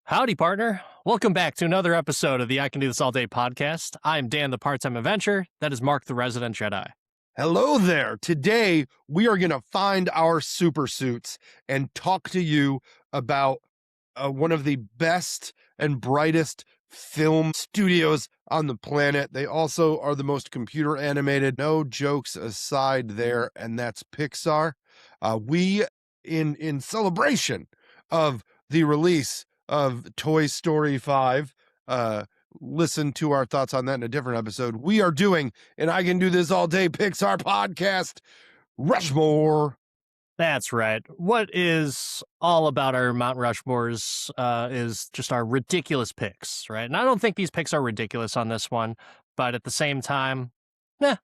Howdy, partner. Welcome back to another episode of the I Can Do This All Day podcast. I'm Dan, the part-time adventurer. That is Mark, the resident Jedi. Hello there. Today, we are going to find our super suits and talk to you about one of the best and brightest film studios on the planet. They also are the most computer animated. No jokes aside there, and that's Pixar. We, in celebration of the release of Toy Story 5, listen to our thoughts on that in a different episode. We are doing, and I Can Do This All Day Pixar podcast, Rushmore. That's right. What is all about our Mount Rushmores is just our ridiculous picks, right? And I don't think these picks are ridiculous on this one, but at the same time,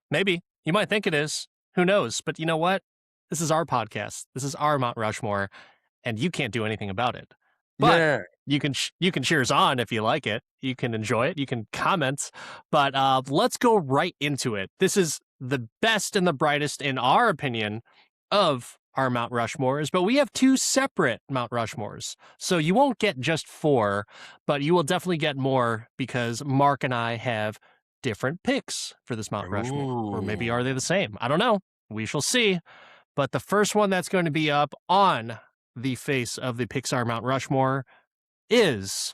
maybe. You might think it is. Who knows? But you know what? This is our podcast. This is our Mount Rushmore, and you can't do anything about it. But you can cheers on if you like it. You can enjoy it. You can comment. But let's go right into it. This is the best and the brightest, in our opinion, of our Mount Rushmores. But we have two separate Mount Rushmores. So you won't get just four, but you will definitely get more because Mark and I have different picks for this Mount Rushmore. Or maybe are they the same? I don't know. We shall see. But the first one that's going to be up on the face of the Pixar Mount Rushmore is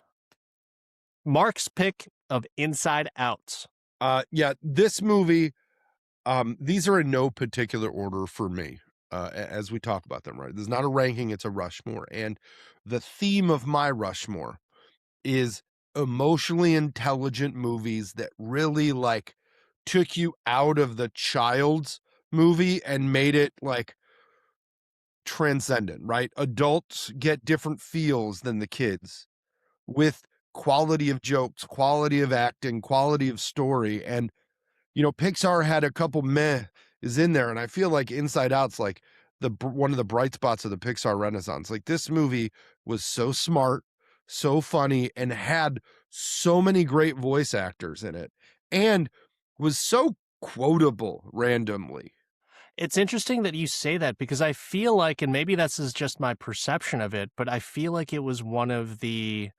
Mark's pick of Inside Out. This movie, these are in no particular order for me as we talk about them, right? There's not a ranking, it's a Rushmore. And the theme of my Rushmore is emotionally intelligent movies that really took you out of the child's movie and made it transcendent, right? Adults get different feels than the kids with quality of jokes, quality of acting, quality of story. And, Pixar had a couple meh is in there. And I feel like Inside Out's one of the bright spots of the Pixar Renaissance. This movie was so smart, so funny, and had so many great voice actors in it and was so quotable randomly. It's interesting that you say that because I feel like, and maybe this is just my perception of it, but I feel like it was one of the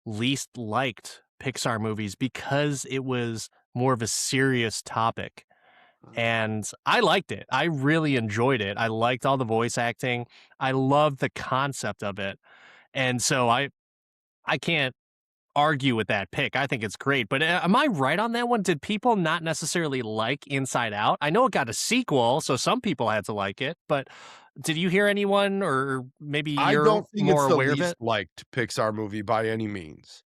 least liked Pixar movies because it was more of a serious topic. And I liked it. I really enjoyed it. I liked all the voice acting. I loved the concept of it. And so I can't argue with that pick. I think it's great. But am I right on that one? Did people not necessarily like Inside Out? I know it got a sequel, so some people had to like it. But did you hear anyone, or maybe I you're don't think more it's the aware of least it? liked Pixar movie by any means.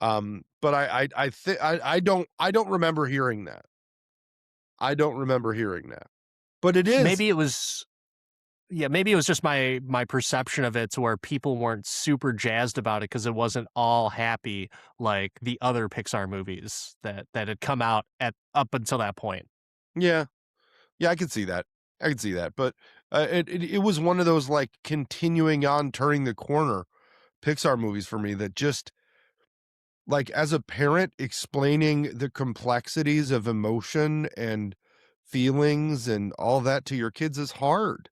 But I don't remember hearing that. I don't remember hearing that. But it is. Maybe it was. Yeah, maybe it was just my perception of it to where people weren't super jazzed about it because it wasn't all happy like the other Pixar movies that had come out up until that point. Yeah, I could see that. But it was one of those continuing on, turning the corner Pixar movies for me that just as a parent explaining the complexities of emotion and feelings and all that to your kids is hard.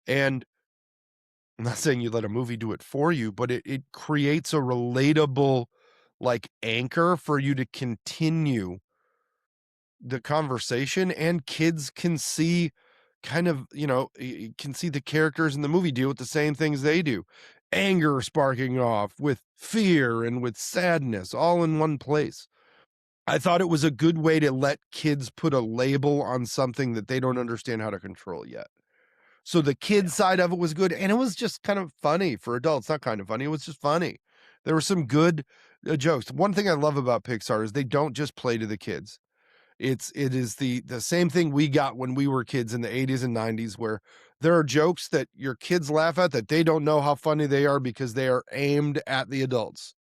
And I'm not saying you let a movie do it for you, but it creates a relatable anchor for you to continue the conversation, and kids can see can see the characters in the movie deal with the same things they do. Anger sparking off with fear and with sadness all in one place. I thought it was a good way to let kids put a label on something that they don't understand how to control yet. So the kids side of it was good, and it was just kind of funny for adults. Not kind of funny, it was just funny. There were some good jokes. One thing I love about Pixar is they don't just play to the kids. It is the same thing we got when we were kids in the 80s and 90s, where there are jokes that your kids laugh at that they don't know how funny they are because they are aimed at the adults.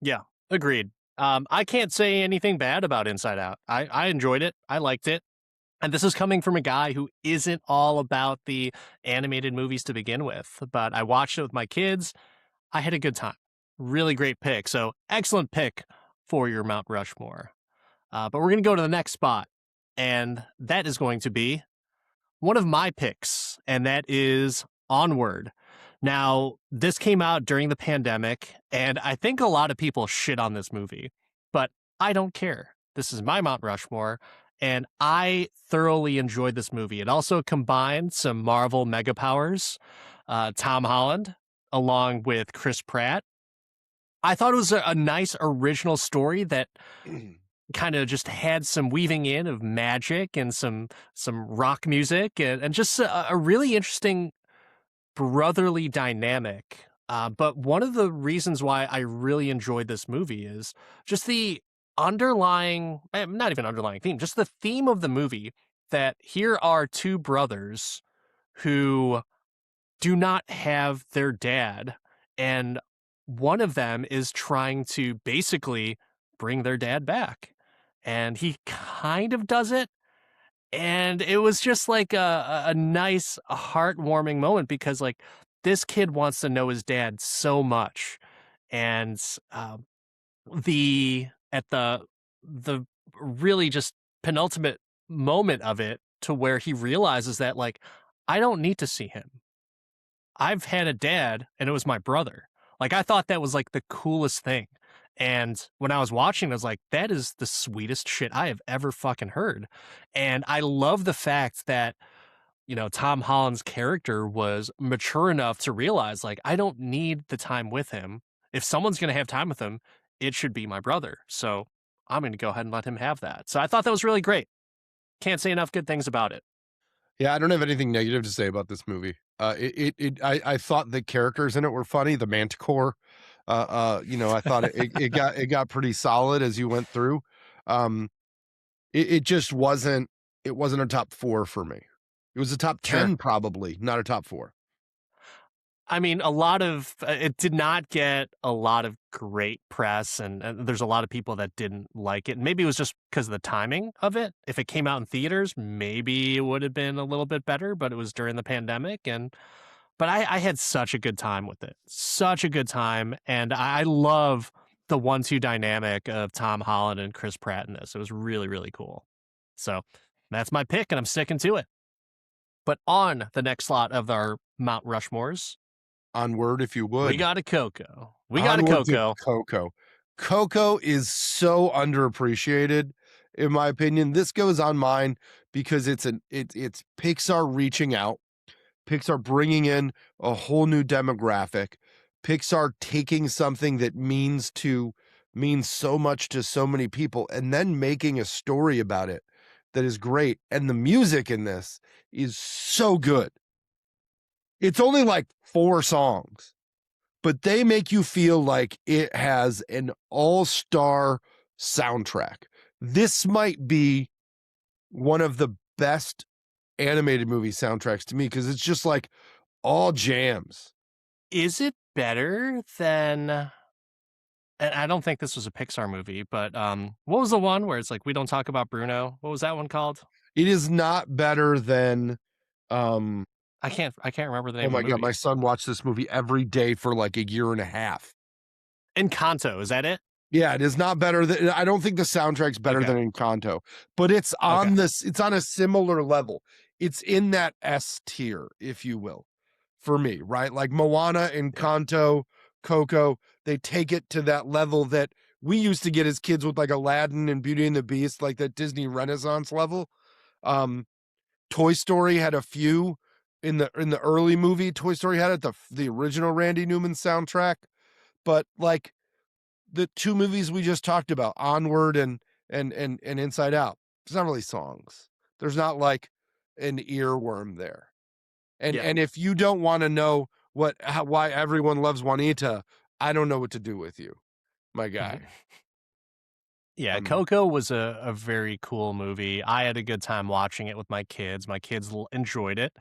Yeah, agreed. I can't say anything bad about Inside Out. I enjoyed it. I liked it. And this is coming from a guy who isn't all about the animated movies to begin with, but I watched it with my kids. I had a good time. Really great pick. So excellent pick for your Mount Rushmore. But we're going to go to the next spot, and that is going to be one of my picks, and that is Onward. Now, this came out during the pandemic, and I think a lot of people shit on this movie, but I don't care. This is my Mount Rushmore, and I thoroughly enjoyed this movie. It also combined some Marvel mega powers, Tom Holland, along with Chris Pratt. I thought it was a nice original story that kind of just had some weaving in of magic and some rock music and just a really interesting brotherly dynamic. But one of the reasons why I really enjoyed this movie is just the underlying, not even underlying theme, just the theme of the movie that here are two brothers who do not have their dad. And one of them is trying to basically bring their dad back. And he kind of does it, and it was just like a nice, heartwarming moment because, like, this kid wants to know his dad so much, and the at the really just penultimate moment of it to where he realizes that, like, I don't need to see him. I've had a dad, and it was my brother. Like, I thought that was like the coolest thing. And when I was watching, I was like, that is the sweetest shit I have ever fucking heard. And I love the fact that, Tom Holland's character was mature enough to realize, like, I don't need the time with him. If someone's going to have time with him, it should be my brother. So I'm going to go ahead and let him have that. So I thought that was really great. Can't say enough good things about it. Yeah, I don't have anything negative to say about this movie. I thought the characters in it were funny. The Manticore, I thought it got pretty solid as you went through. Um, it just wasn't a top 4 for me. It was a top Sure. 10 probably, not a top 4. I mean, a lot of it did not get a lot of great press, and there's a lot of people that didn't like it. Maybe it was just because of the timing of it. If it came out in theaters, maybe it would have been a little bit better, but it was during the pandemic, but I had such a good time with it, such a good time, and I love the 1-2 dynamic of Tom Holland and Chris Pratt in this. It was really, really cool. So that's my pick, and I'm sticking to it. But on the next slot of our Mount Rushmores, Onward, if you we would. got a Coco. We got a Onward to Coco. Coco. Coco is so underappreciated, in my opinion. This goes on mine because it's Pixar reaching out, Pixar bringing in a whole new demographic, Pixar taking something that means so much to so many people and then making a story about it that is great. And the music in this is so good. It's only like 4 songs, but they make you feel like it has an all-star soundtrack. This might be one of the best animated movie soundtracks to me because it's just like all jams. Is it better than and I don't think this was a Pixar movie, but what was the one where it's like we don't talk about Bruno? What was that one called? It is not better than um I can't remember the oh name of my the god, my movie. son watched this movie every day for like a year and a half. Encanto, is that it? Yeah, it is not better than I don't think the soundtrack's better Okay. than Encanto, but Okay. it's on a similar level. It's in that S tier, if you will, for me, right? Like Moana, Yeah. Encanto, Coco, they take it to that level that we used to get as kids with like Aladdin and Beauty and the Beast, like that Disney Renaissance level. Um, Toy Story had a few in the early movie. Toy Story had it, the original Randy Newman soundtrack, but like the 2 movies we just talked about, Onward and Inside Out, there's not really songs. There's not like an earworm there. And Yeah. and if you don't wanna know why everyone loves Juanita, I don't know what to do with you, my Mhm. guy. Yeah, Um, Coco was a very cool movie. I had a good time watching it with my kids. My kids enjoyed it.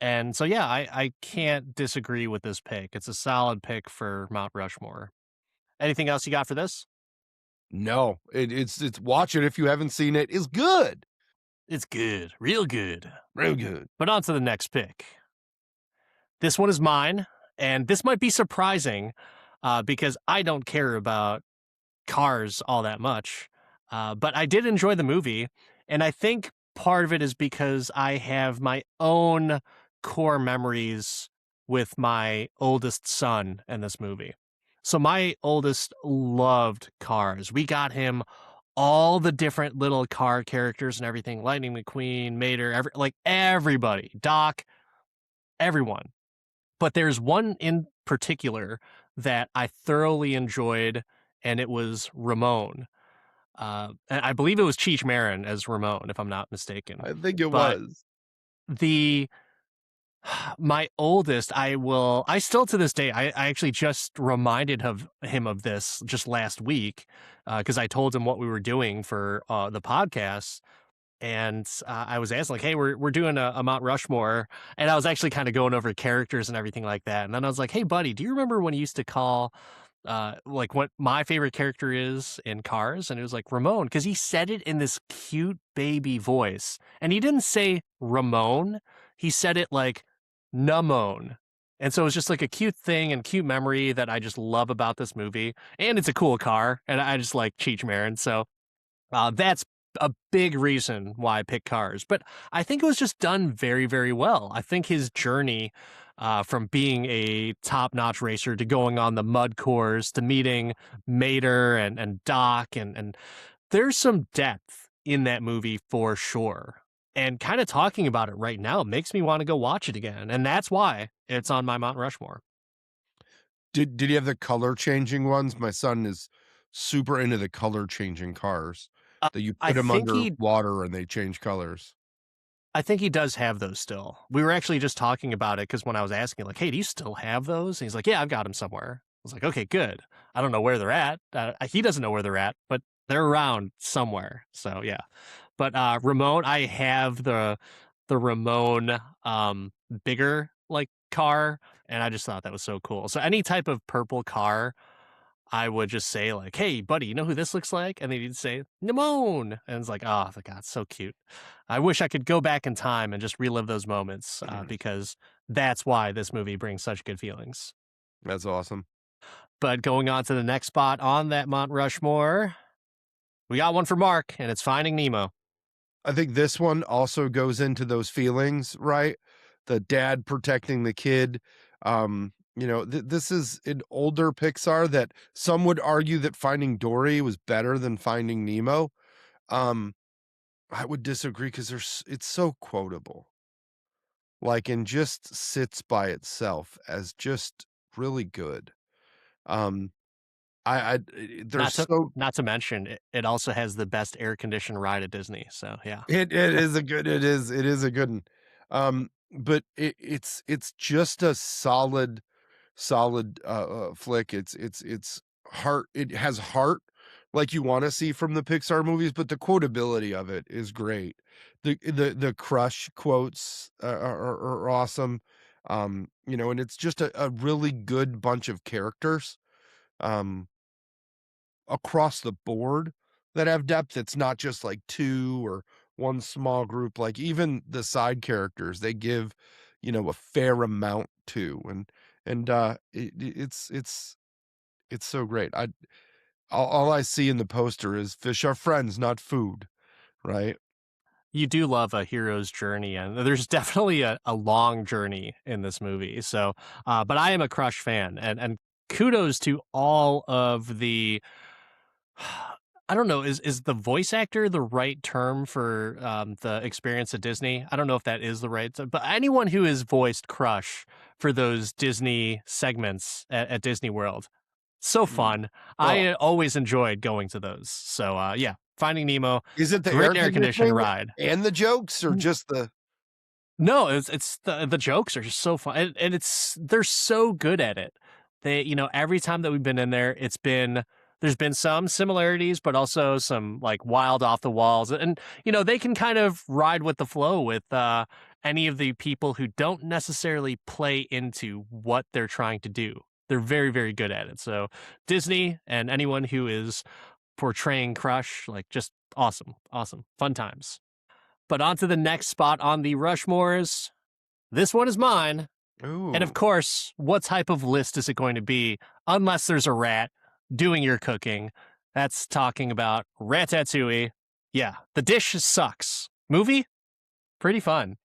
And so, yeah, I can't disagree with this pick. It's a solid pick for Mount Rushmore. Anything else you got for this? no, it's watch it if you haven't seen it. It's good. It's good, real good. Real good. But on to the next pick. This one is mine, and this might be surprising because I don't care about cars all that much. But I did enjoy the movie, and I think part of it is because I have my own core memories with my oldest son in this movie. So my oldest loved cars. We got him all the different little car characters and everything, Lightning McQueen, Mater, like everybody, Doc, everyone. But there's one in particular that I thoroughly enjoyed, and it was Ramon. And I believe it was Cheech Marin as Ramon, if I'm not mistaken. I think it But was. the my oldest, I still to this day, I actually just reminded of him of this just last week because I told him what we were doing for the podcast. And I was asking, like, hey, we're doing a Mount Rushmore. And I was actually kind of going over characters and everything like that. And then I was like, hey, buddy, do you remember when you used to call like what my favorite character is in Cars? And it was like Ramon, because he said it in this cute baby voice. And he didn't say Ramon, he said it like Namone. And so it was just like a cute thing and cute memory that I just love about this movie. And it's a cool car. And I just like Cheech Marin. So that's a big reason why I picked Cars, but I think it was just done very, very well. I think his journey from being a top-notch racer to going on the mud course to meeting Mater and Doc and there's some depth in that movie for sure. And kind of talking about it right now makes me want to go watch it again, and that's why it's on my Mount Rushmore. Did you have the color changing ones? My son is super into the color changing cars Uh, that you I put them think under he water and they change colors. I think he does have those still. We were actually just talking about it because when I was asking, like, "Hey, do you still have those?" And he's like, "Yeah, I've got them somewhere." I was like, "Okay, good." I don't know where they're at. He doesn't know where they're at, but they're around somewhere. So yeah. But Ramon, I have the Ramon bigger like car, and I just thought that was so cool. So any type of purple car, I would just say like, "Hey, buddy, you know who this looks like?" And then he'd say, "Nimone," and it's like, "Oh, the God, so cute." I wish I could go back in time and just relive those moments because that's why this movie brings such good feelings. That's awesome. But going on to the next spot on that Mount Rushmore, we got one for Mark, and it's Finding Nemo. I think this one also goes into those feelings, right? The dad protecting the kid. This is an older Pixar that some would argue that Finding Dory was better than Finding Nemo. Um, I would disagree because it's so quotable, like, and just sits by itself as just really good. Um, Not there's to so not to mention it also has the best air conditioned ride at Disney. So yeah. it is a good it is a good one. But it's just a solid flick. It's heart. It has heart like you want to see from the Pixar movies, but the quotability of it is great. The crush quotes are awesome. And it's just a really good bunch of characters um across the board that have depth. It's not just like two or one small group. Like even the side characters, they give a fair amount to, it's so great. All I see in the poster is fish are friends, not food, right? You do love a hero's journey, and there's definitely a long journey in this movie. So, but I am a Crush fan, and kudos to all of the. I don't know, is the voice actor the right term for the experience at Disney? I don't know if that is the right, but anyone who has voiced Crush for those Disney segments at Disney World, so Mm. fun. Oh, I always enjoyed going to those. So yeah, Finding Nemo, is it the air great air conditioned conditioning ride. and the jokes or just the No, it's the jokes are just so fun, and it's they're so good at it. They, every time that we've been in there, there's been some similarities, but also some like wild off the walls, and they can kind of ride with the flow with any of the people who don't necessarily play into what they're trying to do. They're very, very good at it. So Disney and anyone who is portraying Crush, like just awesome, awesome, fun times. But on to the next spot on the Rushmores. This one is mine. And of ooh. course, what type of list is it going to be unless there's a rat doing your cooking? That's talking about Ratatouille. Yeah, the dish sucks. Movie? Pretty fun.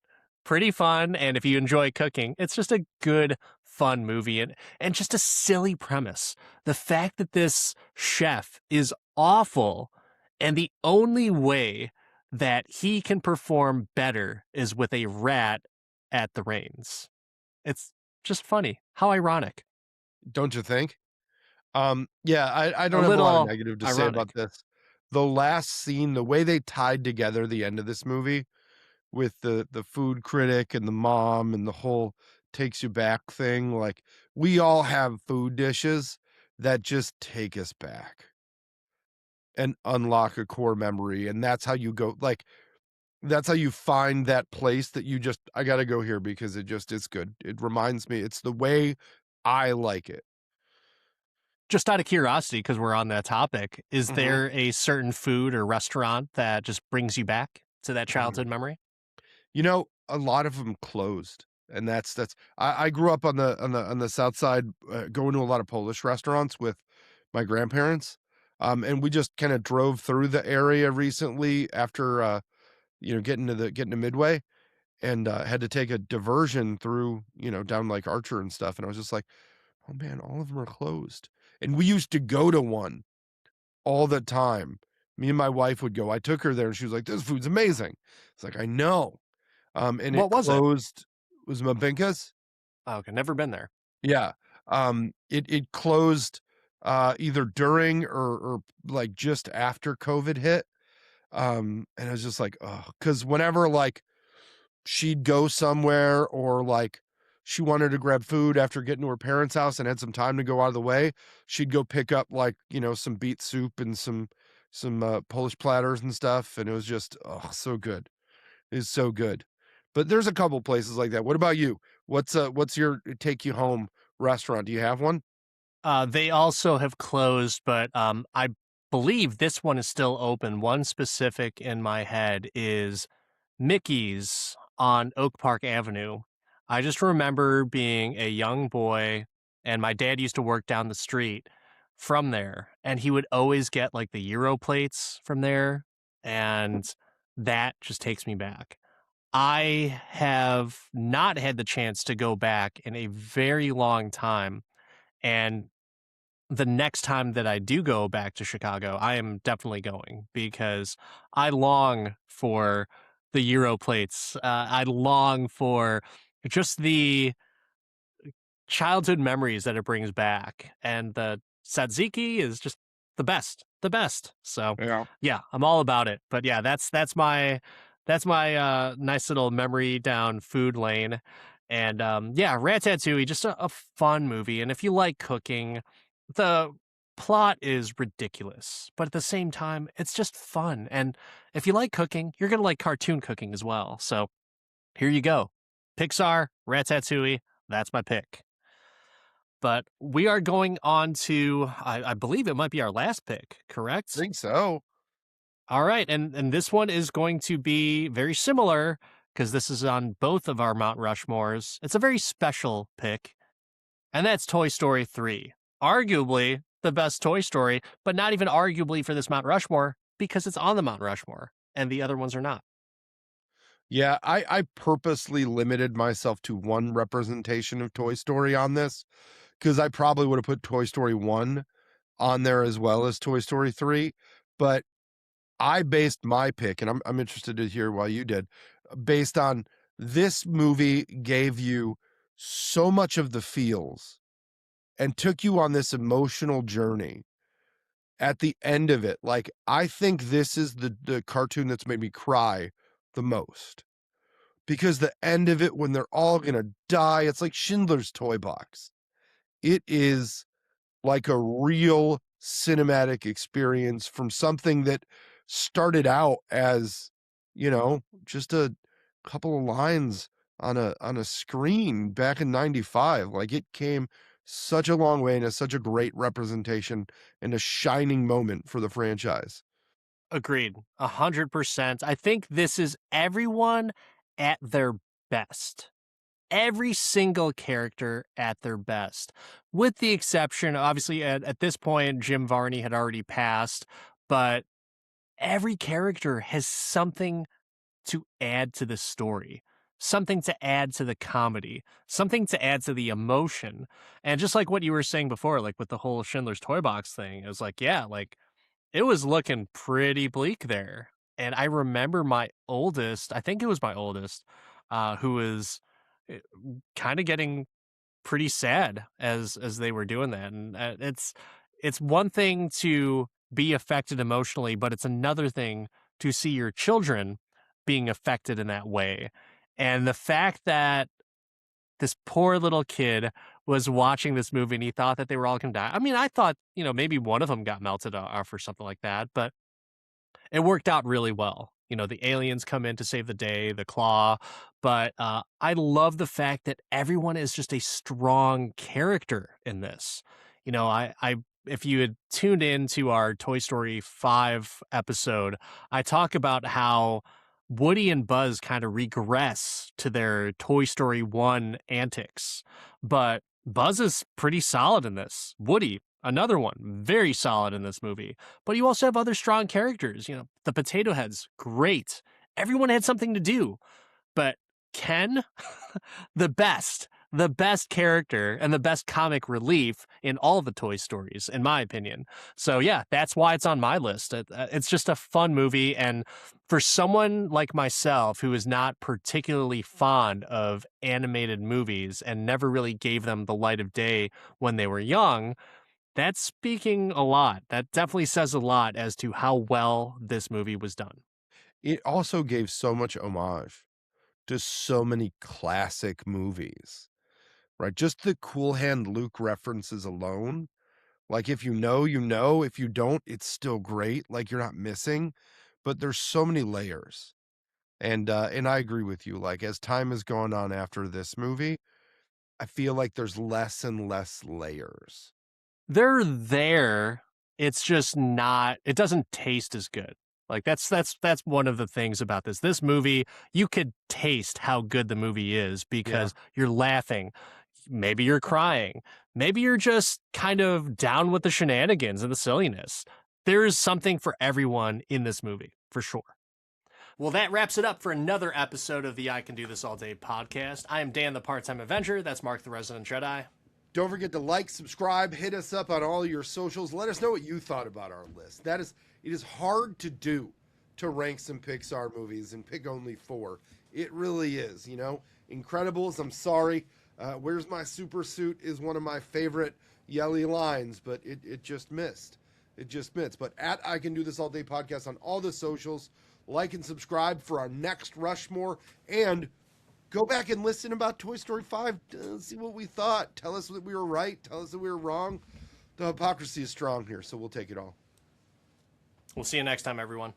pretty fun, and if you enjoy cooking, it's just a good, fun movie and just a silly premise. The fact that this chef is awful, and the only way that he can perform better is with a rat at the reins. It's just funny. How ironic. Don't you think? Yeah, I A don't have a lot of little negative to say about ironic. this. The last scene, the way they tied together the end of this movie with the food critic and the mom and the whole takes you back thing, like, we all have food dishes that just take us back and unlock a core memory, and that's how you go like, that's how you find that place that you just, "I gotta go here because it just is good." It reminds me it's the way I like it. Just out of curiosity, because we're on that topic, is Mhm. there a certain food or restaurant that just brings you back to that childhood memory? You know, a lot of them closed, and that's I grew up on the South Side, going to a lot of Polish restaurants with my grandparents, and we just kinda drove through the area recently after, getting to Midway, and, had to take a diversion through, down, like, Archer and stuff, and I was just like, "Oh, man, all of them are closed." And we used to go to one all the time. Me and my wife would go. I took her there, and she was like, "This food's amazing." It's like, "I know." And it What was it? closed. Was Mabinka's? Oh, okay, never been there. Yeah. It closed, either during or, like, just after COVID hit, and I was just like, oh, because whenever, like, she'd go somewhere or, like, she wanted to grab food after getting to her parents' house and had some time to go out of the way, she'd go pick up, like, some beet soup and some Polish platters and stuff, and it was just, oh, so good. Is so good. But there's a couple places like that. What about you? What's your take you home restaurant? Do you have one? They also have closed, but I believe this one is still open. One specific in my head is Mickey's on Oak Park Avenue. I just remember being a young boy, and my dad used to work down the street from there, and he would always get like the Euro plates from there, and that just takes me back. I have not had the chance to go back in a very long time, and the next time that I do go back to Chicago, I am definitely going because I long for the Euro plates. I long for just the childhood memories that it brings back, and the tzatziki is just the best. So, Yeah. yeah, I'm all about it. But yeah, that's my nice little memory down food lane, and yeah, Ratatouille, just a fun movie. And if you like cooking, the plot is ridiculous, but at the same time, it's just fun. And if you like cooking, you're gonna like cartoon cooking as well. So here you go, Pixar, Ratatouille. That's my pick. But we are going on to, I believe it might be our last pick, correct? Think so. All right, and this one is going to be very similar because this is on both of our Mount Rushmores. It's a very special pick, and that's Toy Story 3. Arguably the best Toy Story, but not even arguably for this Mount Rushmore because it's on the Mount Rushmore and the other ones are not. Yeah, I purposely limited myself to one representation of Toy Story on this because I probably would have put Toy Story 1 on there as well as Toy Story 3, but I based my pick, and I'm interested to hear why you did, based on this movie gave you so much of the feels and took you on this emotional journey at the end of it. Like, I think this is the cartoon that's made me cry the most because the end of it when they're all gonna die, it's like Schindler's Toy Box. It is like a real cinematic experience from something that started out as, just a couple of lines on a screen back in '95. Like, it came such a long way and is such a great representation and a shining moment for the franchise. Agreed, 100%. I think this is everyone at their best. Every single character at their best, with the exception, obviously, at this point, Jim Varney had already passed, but every character has something to add to the story. something to add to the comedy, something to add to the emotion. And just like what you were saying before, like with the whole Schindler's Toy Box thing, it was like, yeah, like it was looking pretty bleak there. And I remember my oldest, I think it was my oldest, who was kind of getting pretty sad as they were doing that. And it's one thing to be affected emotionally, but it's another thing to see your children being affected in that way. And the fact that this poor little kid was watching this movie and he thought that they were all gonna die. I mean, I thought, maybe one of them got melted off or something like that, but it worked out really well. The aliens come in to save the day, the claw, but I love the fact that everyone is just a strong character in this. I if you had tuned in to our Toy Story 5 episode, I talk about how Woody and Buzz kind of regress to their Toy Story 1 antics, but Buzz is pretty solid in this. Woody, another one, very solid in this movie. But you also have other strong characters. The Potato Heads, great. Everyone had something to do. But Ken, the best character and the best comic relief in all the Toy Stories, in my opinion. So yeah, that's why it's on my list. It's just a fun movie. And for someone like myself who is not particularly fond of animated movies and never really gave them the light of day when they were young, that's speaking a lot. That definitely says a lot as to how well this movie was done. It also gave so much homage to so many classic movies, right? Just the Cool Hand Luke references alone. Like, if you know, you know. If you don't, it's still great. Like, you're not missing. But there's so many layers. And I agree with you. Like, as time has gone on after this movie, I feel like there's less and less layers. They're there. It's just not, it doesn't taste as good. Like that's one of the things about this. This movie, you could taste how good the movie is Yeah. because you're laughing. Maybe you're crying. Maybe you're just kind of down with the shenanigans and the silliness. There is something for everyone in this movie, for sure. Well, that wraps it up for another episode of the I Can Do This All Day podcast. I am Dan, the part-time Avenger. That's Mark, the resident Jedi. Don't forget to like, subscribe, hit us up on all your socials. Let us know what you thought about our list. It is hard to do, to rank some Pixar movies and pick only 4. It really is, Incredibles, I'm sorry. Where's My Super Suit is one of my favorite yelly lines, but it just missed. It just missed. But at I Can Do This All Day podcast on all the socials. Like and subscribe for our next Rushmore. And go back and listen about Toy Story 5. See what we thought. Tell us that we were right. Tell us that we were wrong. The hypocrisy is strong here, so we'll take it all. We'll see you next time, everyone.